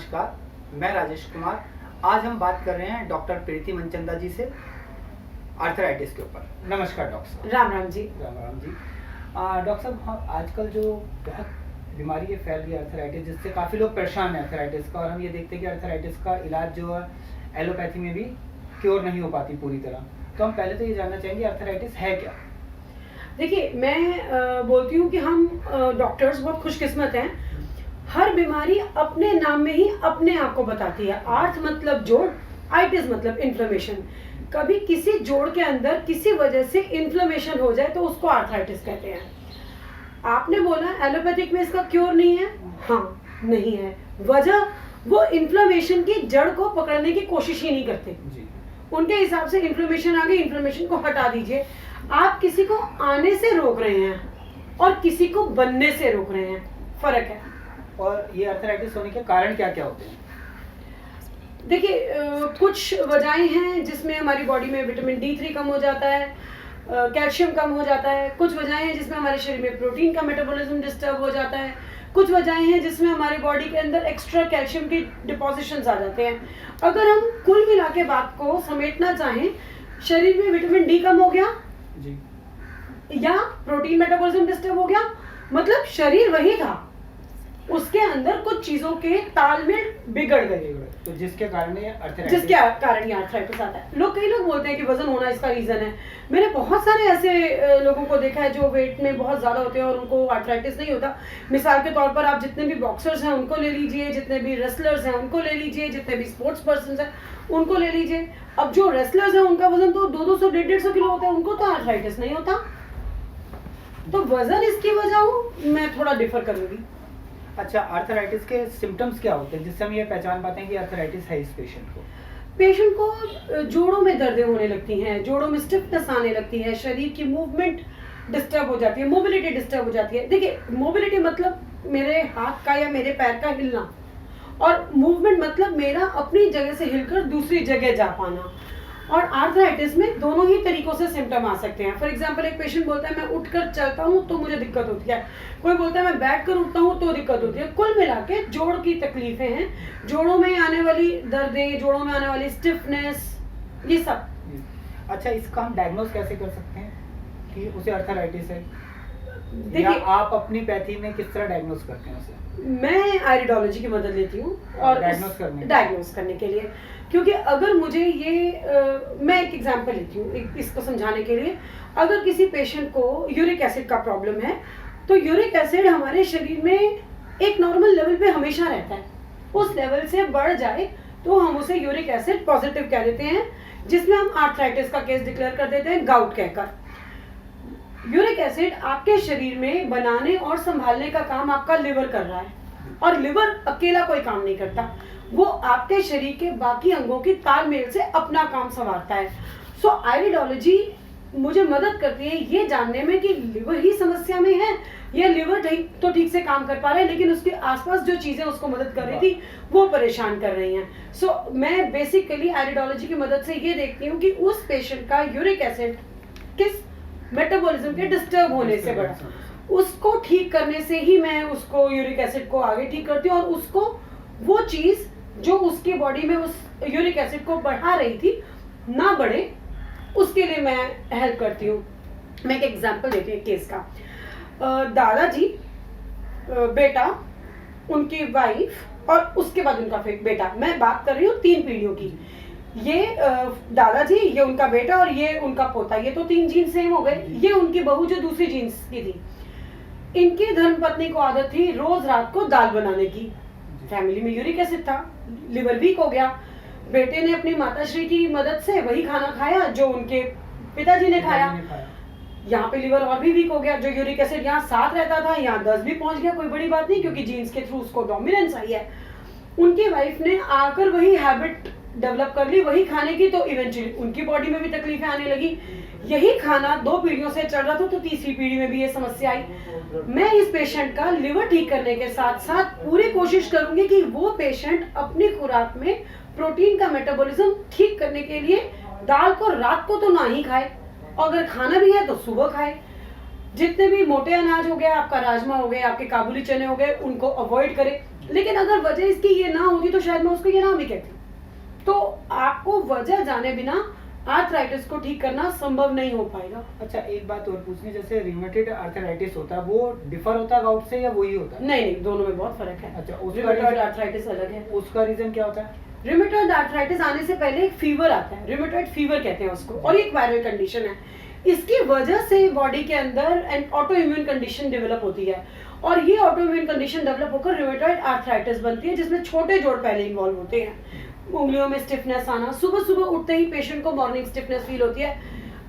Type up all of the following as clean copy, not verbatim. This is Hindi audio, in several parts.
नमस्कार, मैं राजेश कुमार। आज हम बात कर रहे हैं डॉक्टर प्रीति मनचंदा जी से आर्थराइटिस के ऊपर। नमस्कार डॉक्टर साहब। राम राम जी। राम राम जी। डॉक्टर साहब, आजकल जो बहुत बीमारी फैल रही है आर्थराइटिस, जिससे काफ़ी लोग परेशान हैं आर्थराइटिस का, और हम ये देखते हैं कि आर्थराइटिस का इलाज जो है एलोपैथी में भी क्योर नहीं हो पाती पूरी तरह। तो हम पहले तो ये जानना चाहेंगे आर्थराइटिस है क्या? देखिए, मैं बोलती हूँ कि हम डॉक्टर्स बहुत खुशकिस्मत हैं। हर बीमारी अपने नाम में ही अपने आप को बताती है। आर्थ मतलब जोड़, आइटिस मतलब इन्फ्लेमेशन। कभी किसी जोड़ के अंदर किसी वजह से इन्फ्लेमेशन हो जाए तो उसको आर्थराइटिस कहते हैं। आपने बोला एलोपैथिक में इसका क्योर नहीं है। हाँ, नहीं है। वजह, वो इन्फ्लेमेशन की जड़ को पकड़ने की कोशिश ही नहीं करते जी। उनके हिसाब से इन्फ्लेमेशन आ गई, इन्फ्लेमेशन को हटा दीजिए। आप किसी को आने से रोक रहे हैं और किसी को बनने से रोक रहे हैं, फर्क है। और ये आर्थराइटिस होने के कारण क्या क्या होते हैं? देखिए, कुछ वजहें हैं जिसमें हमारी बॉडी में विटामिन D3 कम हो जाता है, कैल्शियम कम हो जाता है। कुछ वजहें हैं जिसमें हमारे शरीर में प्रोटीन का मेटाबॉलिज्म डिस्टर्ब हो जाता है। कुछ वजहें हैं जिसमें हमारी बॉडी के अंदर एक्स्ट्रा कैल्शियम की डिपॉजिशंस आ जाते हैं। अगर हम कुल मिला के बात को समेटना चाहें, शरीर में विटामिन D कम हो गया जी। या प्रोटीन मेटाबॉलिज्म डिस्टर्ब हो गया, मतलब शरीर वही था, उसके अंदर कुछ चीजों के तालमेल बिगड़ गए, तो जिसके कारण ये आर्थराइटिस आता है। कई लोग बोलते हैं कि वजन होना इसका रीजन है। मैंने बहुत सारे ऐसे लोगों को देखा है जो वेट में बहुत ज्यादा होते हैं और उनको आर्थराइटिस नहीं होता। मिसाल के तौर पर आप जितने भी बॉक्सर्स हैं उनको ले लीजिए, जितने भी रेसलर्स हैं उनको ले लीजिए, जितने भी स्पोर्ट्स पर्सन हैं उनको ले लीजिए। अब जो रेसलर्स हैं उनका वजन तो 200 150 किलो होता है, उनको तो आर्थराइटिस नहीं होता। तो वजन इसकी वजह हो, मैं थोड़ा डिफर करूंगी। अच्छा, आर्थराइटिस के सिम्टम्स क्या होते हैं जिससे हम ये पहचान पाते हैं कि आर्थराइटिस है इस पेशेंट को जोड़ों में दर्दें होने लगती हैं, जोड़ों में स्टिफनेस आने लगती है, शरीर की मूवमेंट डिस्टर्ब हो जाती है, मोबिलिटी डिस्टर्ब हो जाती है। देखिए, मोबिलिटी मतलब मेरे हाथ का या मेरे पैर का हिलना, और मूवमेंट मतलब मेरा अपनी जगह से हिलकर दूसरी जगह जा पाना। और आर्थराइटिस में दोनों ही तरीकों से सिम्टम आ सकते हैं। फॉर एग्जांपल, एक पेशेंट बोलता है मैं उठकर चलता हूँ तो मुझे दिक्कत होती है, कोई बोलता है मैं बैठकर उठता हूँ तो दिक्कत होती है। कुल मिला के जोड़ की तकलीफें हैं, जोड़ों में आने वाली दर्दें, जोड़ों में आने वाली स्टिफनेस, ये सब। अच्छा, इसका हम डायग्नोज कैसे कर सकते हैं कि उसे आर्थराइटिस है? देखिए, आप अपनी पैथी में किस तरह डायग्नोज करते हैं उसे? मैं आयरिडोलॉजी की मदद लेती हूँ और डायग्नोज करने के लिए, क्योंकि अगर मुझे मैं एक एग्जांपल लेती हूँ इसको समझाने के लिए। अगर किसी पेशेंट को यूरिक एसिड का प्रॉब्लम है तो यूरिक एसिड हमारे शरीर में एक नॉर्मल लेवल पे हमेशा रहता है। उस लेवल से बढ़ जाए तो हम उसे यूरिक एसिड पॉजिटिव कह देते हैं, जिसमें हम आर्थराइटिस का केस डिक्लेयर कर देते हैं गाउट कहकर। यूरिक एसिड आपके शरीर में बनाने और संभालने का काम आपका लिवर कर रहा है, और लिवर अकेला कोई काम नहीं करता, वो आपके शरीर के बाकी अंगों की तालमेल से अपना काम संवारता है। सो आयरिडोलॉजी मुझे मदद करती है ये जानने में कि लिवर ही समस्या में है या लिवर ठीक से काम कर पा रहा है, लेकिन उसके आसपास जो चीजें उसको मदद कर रही थी वो परेशान कर रही हैं। सो मैं बेसिकली आयरिडोलॉजी की मदद से ये देखती हूँ कि उस पेशेंट का यूरिक एसिड किस मेटाबॉलिज्म के डिस्टर्ब होने से बढ़ा, उसको ठीक करने से ही मैं उसको यूरिक एसिड को आगे ठीक करती हूँ, और उसको वो चीज जो उसकी बॉडी में उस यूरिक एसिड को बढ़ा रही थी ना बढ़े, उसके लिए मैं हेल्प करती हूँ। मैं एक एग्जांपल देती हूँ केस का। दादाजी, बेटा, उनकी वाइफ और उसके बाद उनका बेटा, मैं बात कर रही हूँ 3 पीढ़ियों की। ये दादाजी, ये उनका बेटा और ये उनका पोता, ये तो 3 जीन सेम हो गए। ये उनकी बहू जो दूसरी जीन्स की थी, इनकी धर्मपत्नी को आदत थी रोज रात को दाल बनाने की। फैमिली में यूरिक एसिड था, लिवर वीक हो गया, बेटे ने अपनी माताश्री की मदद से वही खाना खाया जो उनके पिताजी ने खाया। यहाँ पे लिवर और भी वीक हो गया, जो यूरिक एसिड यहाँ 7 रहता था यहाँ 10 भी पहुंच गया, कोई बड़ी बात नहीं, क्योंकि जीन्स के थ्रू उसको डोमिनेंस आई है। उनकी वाइफ ने आकर वही हैबिट डेवलप कर ली वही खाने की, तो इवेंचुअली उनकी बॉडी में भी तकलीफें आने लगी। यही खाना 2 पीढ़ियों से चल रहा था, तो तीसरी पीढ़ी में भी ये समस्या आई। मैं इस पेशेंट का लिवर ठीक करने के साथ साथ पूरी कोशिश करूंगी कि वो पेशेंट अपनी खुराक में प्रोटीन का मेटाबॉलिज्म ठीक करने के लिए दाल को रात को तो ना ही खाए, और अगर खाना भी है तो सुबह खाए। जितने भी मोटे अनाज हो गए, आपका राजमा हो गए, आपके काबुली चने हो गए, उनको अवॉइड करें। लेकिन अगर वजह इसकी ये ना होती तो शायद मैं उसको ये नाम ही कहती। तो आपको वजह जाने बिना आर्थराइटिस को ठीक करना संभव नहीं हो पाएगा। अच्छा, एक बात और पूछनी, जैसे रिमेटॉइड आर्थराइटिस होता है वो डिफर होता है गाउट से या वही होता है? नहीं, दोनों में बहुत फर्क है। अच्छा, रिमेटॉइड आर्थराइटिस अलग है। उसका रीजन क्या होता है? रिमेटॉइड आर्थराइटिस आने से पहले एक फीवर आता है, रिमेटॉइड फीवर कहते हैं उसको, और ये एक वायरल कंडीशन है। इसकी वजह से बॉडी के अंदर N auto immune condition develop होती है, और ये ऑटो इम्यून कंडीशन डेवलप होकर रिमेटॉइड आर्थराइटिस बनती है, जिसमें छोटे जोड़ पहले इन्वॉल्व होते हैं। उंगलियों में स्टिफनेस आना, सुबह सुबह उठते ही पेशेंट को मॉर्निंग स्टिफनेस फील होती है।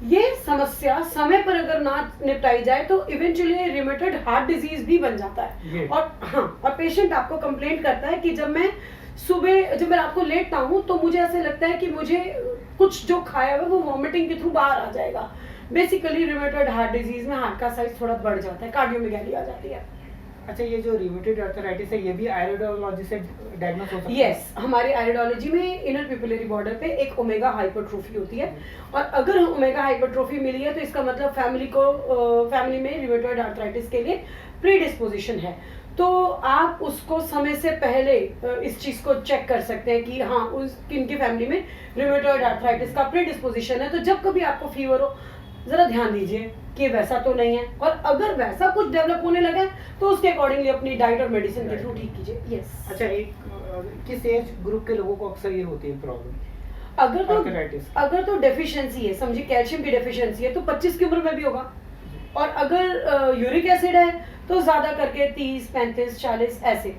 ये समस्या समय पर अगर ना निपटाई जाए तो इवेंचुअली रिमेटॉइड हार्ट डिजीज भी बन जाता है। और पेशेंट आपको कंप्लेंट करता है कि जब मैं रात को लेटता हूँ तो मुझे ऐसे लगता है कि मुझे कुछ जो खाया हुआ वो वॉमिटिंग के थ्रू बाहर आ जाएगा। बेसिकली रिमेटॉइड हार्ट डिजीज में हार्ट का साइज थोड़ा बढ़ जाता है, कार्डियोमेगाली आ जाती है। अच्छा, ये जो रिमेटॉइड आर्थराइटिस है ये भी आयरोडोलॉजी से डायग्नोस हो सकता है? यस, हमारे आयरोडोलॉजी में इनर पिपुलरी बॉर्डर पे एक ओमेगा हाइपरट्रोफी होती है, और अगर ओमेगा हाइपरट्रोफी मिली है तो इसका मतलब फैमिली में रिमेटॉइड आर्थराइटिस के लिए प्रीडिस्पोजिशन है। तो आप उसको समय से पहले इस चीज को चेक कर सकते हैं कि हाँ किनकी फैमिली में रिमेटॉइड आर्थराइटिस का प्रीडिस्पोजिशन है। तो जब कभी आपको फीवर हो जरा ध्यान दीजिए कि वैसा तो नहीं है, और अगर वैसा कुछ डेवलप होने लगा तो उसके अकॉर्डिंगली अपनी डाइट और मेडिसिन के थ्रू ठीक कीजिए। यस। अच्छा, किस एज ग्रुप के लोगों को अक्सर ये होती है प्रॉब्लम? अगर तो डेफिशिएंसी है, समझिए कैल्शियम की डेफिशिएंसी है, तो 25 की उम्र में भी होगा, और अगर यूरिक एसिड है तो ज्यादा करके 30, 35, 40 ऐसे।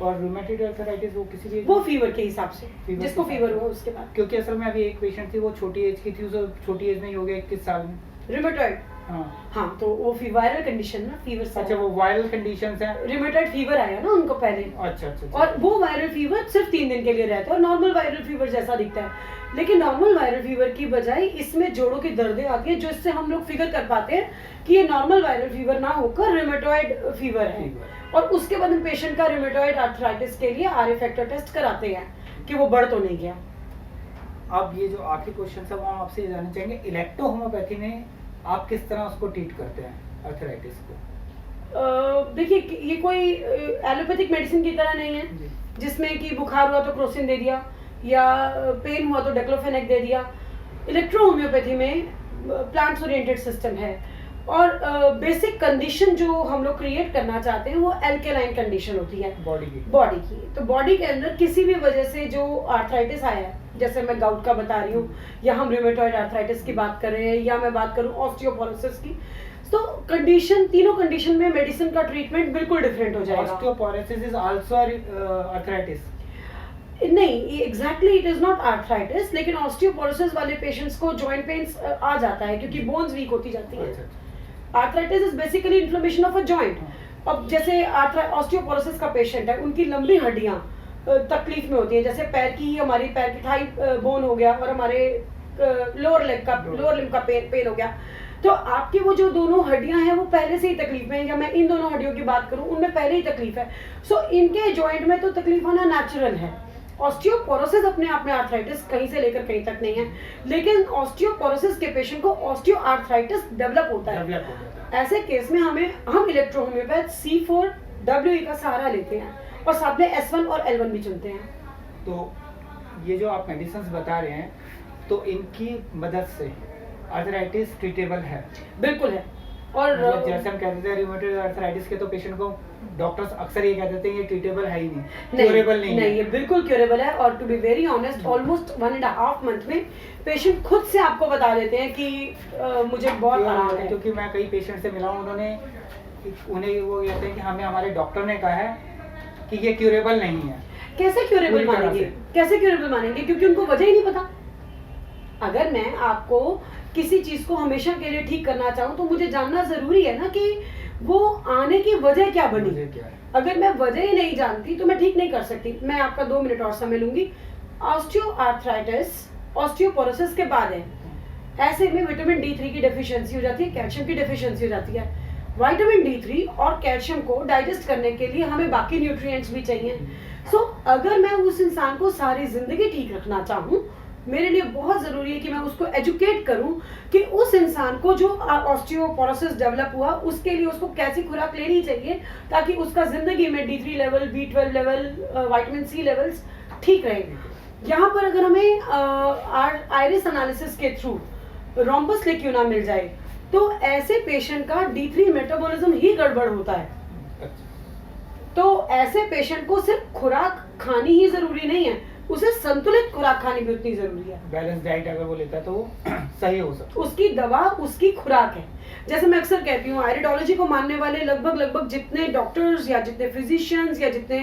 और रूमेटॉइड आर्थराइटिस वो किसी भी वो फीवर के हिसाब से, जिसको फीवर हुआ उसके बाद। क्योंकि असल में अभी एक पेशेंट थी, वो छोटी एज की थी, उसको छोटी एज में ही हो गया 21 साल में रिमेटॉइड। हाँ, तो वो वायरल कंडीशन ना, फीवर से। अच्छा, वो वायरल कंडीशंस है। रिमेटॉइड फीवर आया ना उनको पहले। अच्छा। और वो वायरल फीवर सिर्फ 3 दिन के लिए रहता है, और नॉर्मल वायरल फीवर जैसा दिखता है। लेकिन नॉर्मल वायरल फीवर की बजाय इसमें जोड़ों की दर्दें आती है, जो इससे हम लोग फिगर कर पाते हैं कि ये नॉर्मल वायरल फीवर ना होकर रिमेटॉइड फीवर है। और उसके बाद हम पेशेंट का रिमेटॉइड आर्थराइटिस के लिए आरए फैक्टर टेस्ट कराते हैं कि वो बढ़ तो नहीं गया। अब ये जो आखिरी क्वेश्चन है वो हम आपसे जानना चाहेंगे, इलेक्ट्रो होम्योपैथी में आप किस तरह उसको ट्रीट करते हैं आर्थराइटिस को? देखिए, ये कोई एलोपैथिक मेडिसिन की तरह नहीं है जिसमें कि बुखार हुआ तो क्रोसिन दे दिया या पेन हुआ तो डेक्लोफेनेक दे दिया। इलेक्ट्रो होम्योपैथी में प्लांट्स ओरिएंटेड सिस्टम है, और बेसिक कंडीशन जो हम लोग क्रिएट करना चाहते हैं वो एल्केलाइन कंडीशन होती है बॉडी की। तो बॉडी के अंदर किसी भी वजह से जो आर्थराइटिस आया है, जैसे मैं गाउट का बता रही हूँ, या हम रिमेटॉइड आर्थराइटिस की बात कर रहे हैं, या मैं बात करूँ ऑस्टियोपोरोसिस की, तो तीनों कंडीशन में मेडिसिन का ट्रीटमेंट बिल्कुल डिफरेंट हो जाएगा। Osteoporosis is also arthritis? नहीं, exactly it is not arthritis, लेकिन ऑस्टियोपोरोसिस वाले पेशेंट्स को जॉइंट पेन्स आ जाता है क्योंकि बोन्स वीक होती जाती है। Arthritis is basically inflammation of a joint. अब जैसे ऑस्टियोपोरोसिस का पेशेंट है, उनकी लंबी हड्डियां तकलीफ में होती है, जैसे हमारी पैर की थाई बोन हो गया, और हमारे लोअर लिम्ब का पेन हो गया। तो आपकी वो जो दोनों हड्डियां हैं वो पहले से ही तकलीफ में है, या मैं इन दोनों हड्डियों की बात करूं उनमें पहले ही तकलीफ है। सो इनके जॉइंट में तो तकलीफ होना नेचुरल है। ऑस्टियोपोरोसिस अपने आप में आर्थराइटिस कहीं से लेकर कहीं तक नहीं है, लेकिन ऑस्टियोपोरोसिस के पेशेंट को ऑस्टियोआर्थराइटिस डेवलप होता है। ऐसे केस में हम इलेक्ट्रोहोम्योपैथ C4WE का सहारा लेते हैं, और साथ में S1 और L1 भी चुनते हैं। तो ये जो आप मेडिसिन बता रहे हैं, तो इनकी मदद से आर्थराइटिस ट्रीटेबल है? बिल्कुल है। और जैसे हम कहते हैं रिमेटॉइड आर्थराइटिस के, तो पेशेंट को डॉक्टर्स अक्सर ये कह देते हैं ये ट्रीटेबल है ही नहीं, क्यूरेबल नहीं है। ये बिल्कुल क्यूरेबल है, और to be very honest almost 1.5 month में पेशेंट खुद से आपको बता देते हैं कि मुझे बहुत आराम है। क्योंकि मैं कई पेशेंट से मिला हूँ, उन्हें वो कहते हैं कि हमें हमारे डॉक्टर ने कहा है कि ये क्यूरेबल नहीं है। कैसे क्यूरेबल मानेंगे? क्योंकि उनको वजह ही नहीं पता। अगर मैं आपको किसी चीज को हमेशा के लिए ठीक करना चाहूँ तो मुझे जानना जरूरी है ना कि वो आने की वजह क्या बनी। अगर मैं वजह ही नहीं जानती तो मैं ठीक नहीं कर सकती। मैं आपका 2 मिनट और समय लूंगी। ऑस्टियोआर्थराइटिस ऑस्टियोपोरोसिस के बाद है, ऐसे में विटामिन D3 की डेफिशिएंसी हो जाती है, कैल्शियम की डेफिशिएंसी हो जाती है। विटामिन D3 और कैल्शियम को डाइजेस्ट करने के लिए हमें बाकी न्यूट्रिएंट्स भी चाहिए। सो अगर मैं उस इंसान को सारी जिंदगी ठीक रखना चाहूँ मेरे लिए बहुत ज़रूरी है कि मैं उसको एजुकेट करूं कि उस इंसान को जो ऑस्टियोपोरोसिस डेवलप हुआ उसके लिए उसको कैसी खुराक लेनी चाहिए ताकि उसका ज़िंदगी में D3 level, B12 level, vitamin C levels ठीक रहेंगे। यहाँ पर अगर हमें आयरिस एनालिसिस के थ्रू रोम्बस लेक्यूना मिल जाए तो ऐसे पेशेंट का D3 मेटाबॉलिज्म ही गड़बड़ होता है। तो ऐसे पेशेंट को सिर्फ खुराक खानी ही जरूरी नहीं है, उसे संतुलित खुराक खानी भी उतनी जरूरी है। बैलेंस डाइट अगर वो लेता है तो वो सही हो सकता है। उसकी दवा उसकी खुराक है। जैसे मैं अक्सर कहती हूँ, आयरिडोलॉजी को मानने वाले लगभग जितने डॉक्टर्स या जितने फिजिशियंस या जितने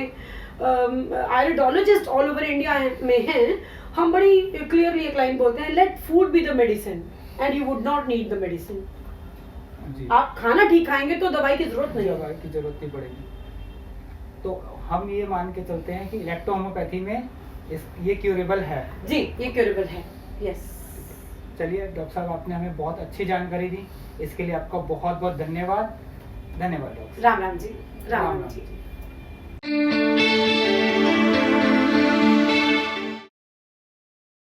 आयरिडोलॉजिस्ट ऑल ओवर इंडिया में हैं, हम बड़ी क्लियरली एक लाइन बोलते हैं, let food be the medicine and you would not need the medicine. आप खाना ठीक खाएंगे तो दवाई की जरूरत नहीं पड़ेगी। तो हम ये मान के चलते हैं कि इलेक्ट्रो होम्योपैथी में ये क्यूरेबल है। जी, ये क्यूरेबल है। यस। चलिए डॉक्टर साहब, आपने हमें बहुत अच्छी जानकारी दी, इसके लिए आपका बहुत बहुत धन्यवाद। धन्यवाद डॉक्टर। राम राम जी। राम राम जी।